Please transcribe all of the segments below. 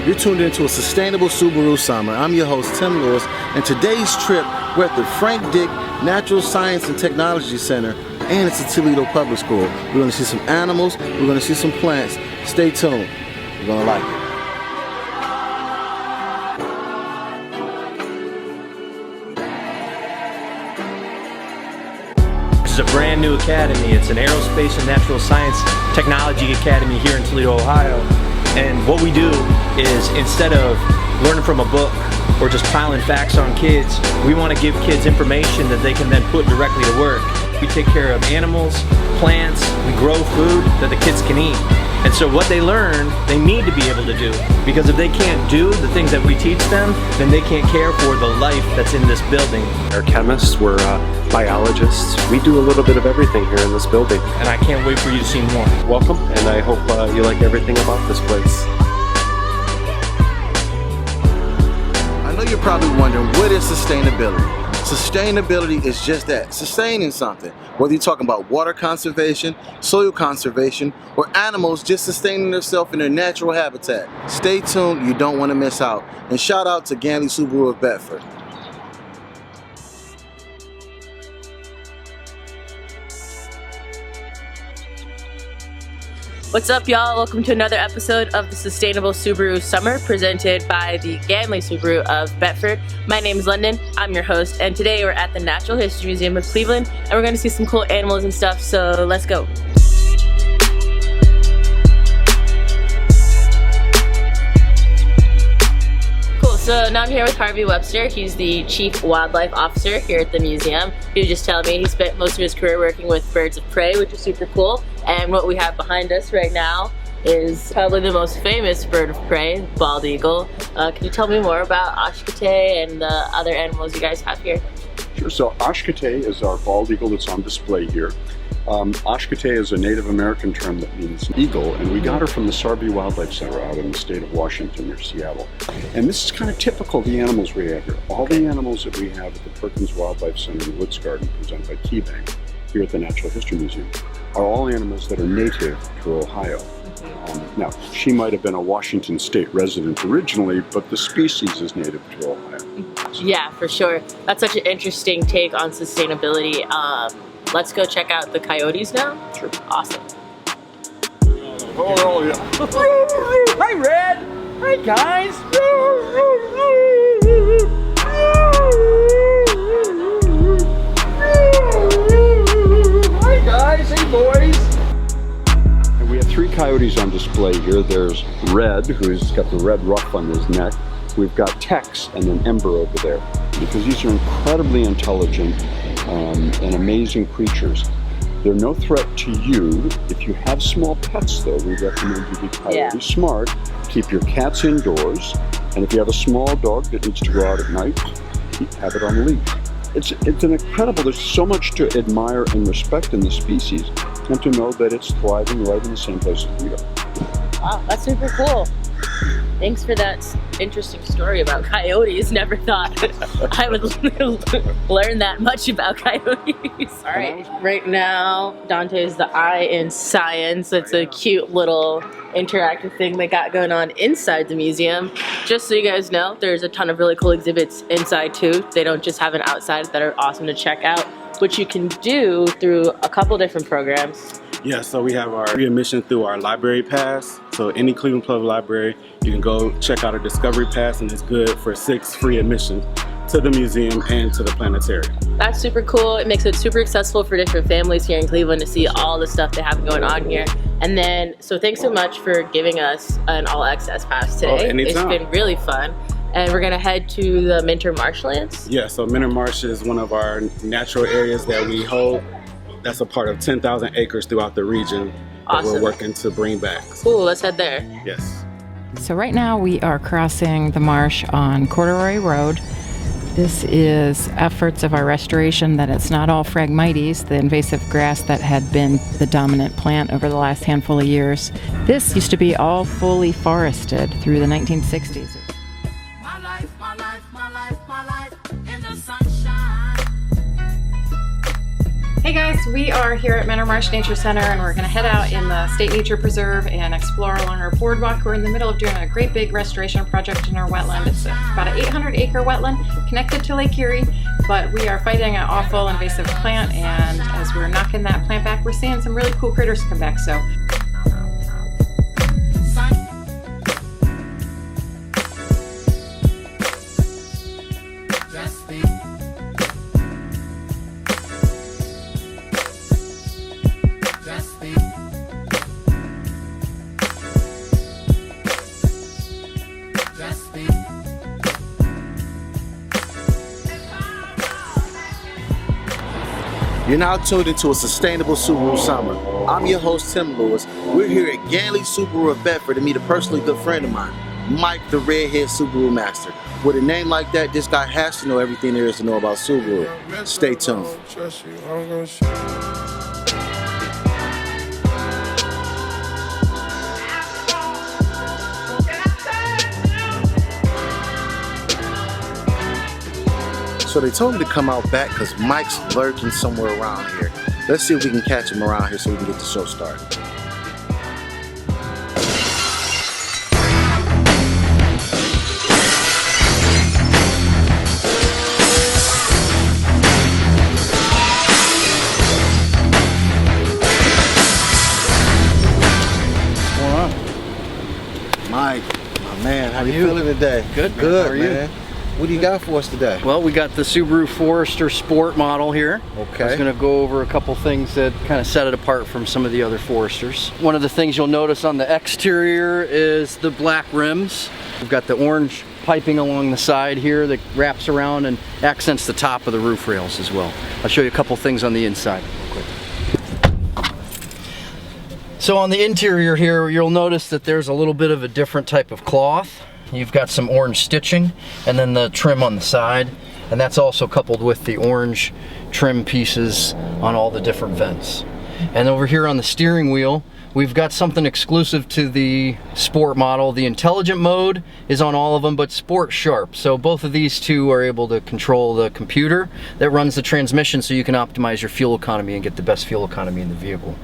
You're tuned into a Sustainable Subaru Summer. I'm your host, Tim Lewis, and today's trip, we're at the Frank Dick Natural Science and Technology Center, and it's the Toledo Public School. We're going to see some animals, we're going to see some plants. Stay tuned. You're going to like it. This is a brand new academy. It's an aerospace and natural science technology academy here in Toledo, Ohio. And what we do is, instead of learning from a book or just piling facts on kids, we want to give kids information that they can then put directly to work. We take care of animals, plants, we grow food that the kids can eat. And so what they learn, they need to be able to do. Because if they can't do the things that we teach them, then they can't care for the life that's in this building. We're chemists, we're biologists. We do a little bit of everything here in this building. And I can't wait for you to see more. Welcome, and I hope you like everything about this place. I know you're probably wondering, what is sustainability? Sustainability is just that, sustaining something. Whether you're talking about water conservation, soil conservation, or animals just sustaining themselves in their natural habitat. Stay tuned, you don't want to miss out. And shout out to Ganley Subaru of Bedford. What's up, y'all? Welcome to another episode of the Sustainable Subaru Summer, presented by the Ganley Subaru of Bedford. My name is London, I'm your host, and today we're at the Natural History Museum of Cleveland, and we're going to see some cool animals and stuff, so let's go. Cool, so now I'm here with Harvey Webster. He's the Chief Wildlife Officer here at the museum. He was just telling me he spent most of his career working with birds of prey, which is super cool. And what we have behind us right now is probably the most famous bird of prey, bald eagle. Can you tell me more about Ashkatay and the other animals you guys have here? Sure. So Ashkatay is our bald eagle that's on display here. Ashkatay is a Native American term that means eagle, and we got her from the Sarby Wildlife Center out in the state of Washington near Seattle. And this is kind of typical of the animals we have here. All the animals that we have at the Perkins Wildlife Center in Woods Garden, presented by KeyBank here at the Natural History Museum, are all animals that are native to Ohio. Now, she might have been a Washington state resident originally, but the species is native to Ohio. Yeah, for sure. That's such an interesting take on sustainability. Let's go check out the coyotes now. Sure. Awesome. Oh, yeah. Hi, Red! Hi, guys! Hi, guys! Hey, boys! And we have three coyotes on display here. There's Red, who's got the red ruff on his neck. We've got Tex and then Ember over there, because these are incredibly intelligent and amazing creatures. They're no threat to you. If you have small pets, though, we recommend you be coyote smart. Keep your cats indoors, and if you have a small dog that needs to go out at night, have it on a leash. It's an incredible, there's so much to admire and respect in the species, and to know that it's thriving right in the same place as we are. Wow, that's super cool. Thanks for that interesting story about coyotes. Never thought I would learn that much about coyotes. All right now, Dante's the eye in science. It's a cute little interactive thing they got going on inside the museum. Just so you guys know, there's a ton of really cool exhibits inside too. They don't just have an outside that are awesome to check out, which you can do through a couple different programs. Yeah, so we have our free admission through our library pass. So any Cleveland Public Library, you can go check out our Discovery Pass, and it's good for 6 free admissions to the museum and to the planetarium. That's super cool. It makes it super accessible for different families here in Cleveland to see all the stuff they have going on here. And then, so thanks so much for giving us an all access pass today. Anytime. It's been really fun. And we're gonna head to the Minter Marshlands. Yeah, so Minter Marsh is one of our natural areas that we hold. That's a part of 10,000 acres throughout the region that we're working to bring back. Cool, let's head there. Yes. So right now we are crossing the marsh on Corduroy Road. This is efforts of our restoration that it's not all Phragmites, the invasive grass that had been the dominant plant over the last handful of years. This used to be all fully forested through the 1960s. My life, my life, my life, my life in the sunshine. Hey guys, we are here at Menor Marsh Nature Center and we're going to head out in the State Nature Preserve and explore along our boardwalk. We're in the middle of doing a great big restoration project in our wetland. It's about an 800-acre wetland connected to Lake Erie, but we are fighting an awful invasive plant, and as we're knocking that plant back, we're seeing some really cool critters come back. So You're now tuned into a sustainable Subaru summer. I'm your host, Tim Lewis. We're here at Ganley Subaru of Bedford to meet a personally good friend of mine, Mike, the redhead Subaru master. With a name like that, this guy has to know everything there is to know about Subaru. Stay tuned. So they told me to come out back because Mike's lurking somewhere around here. Let's see if we can catch him around here so we can get the show started. What's going on? Mike, my man, how you feeling today? Good, Good, how are you? man. What do you got for us today? Well, we got the Subaru Forester Sport model here. Okay. I was going to go over a couple things that kind of set it apart from some of the other Foresters. One of the things you'll notice on the exterior is the black rims. We've got the orange piping along the side here that wraps around and accents the top of the roof rails as well. I'll show you a couple things on the inside real quick. So on the interior here, you'll notice that there's a little bit of a different type of cloth. You've got some orange stitching and then the trim on the side, and that's also coupled with the orange trim pieces on all the different vents. And over here on the steering wheel, we've got something exclusive to the Sport model. The Intelligent mode is on all of them, but Sport Sharp. So both of these two are able to control the computer that runs the transmission so you can optimize your fuel economy and get the best fuel economy in the vehicle.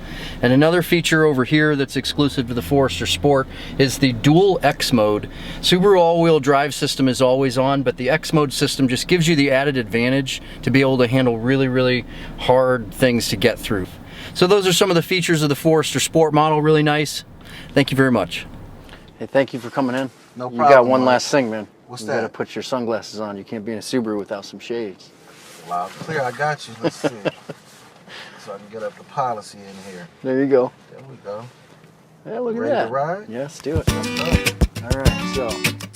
And another feature over here that's exclusive to the Forester Sport is the Dual X mode. Subaru all-wheel drive system is always on, but the X mode system just gives you the added advantage to be able to handle really, really hard things to get through. So those are some of the features of the Forester Sport model. Really nice. Thank you very much. Hey, thank you for coming in. No problem. You got one last thing, man. What's you that? gotta put your sunglasses on. You can't be in a Subaru without some shades. Loud and clear, I got you. Let's see. So I can get up the policy in here. There you go. There we go. Yeah, look at Ready that. to ride? Yes, do it. All right, so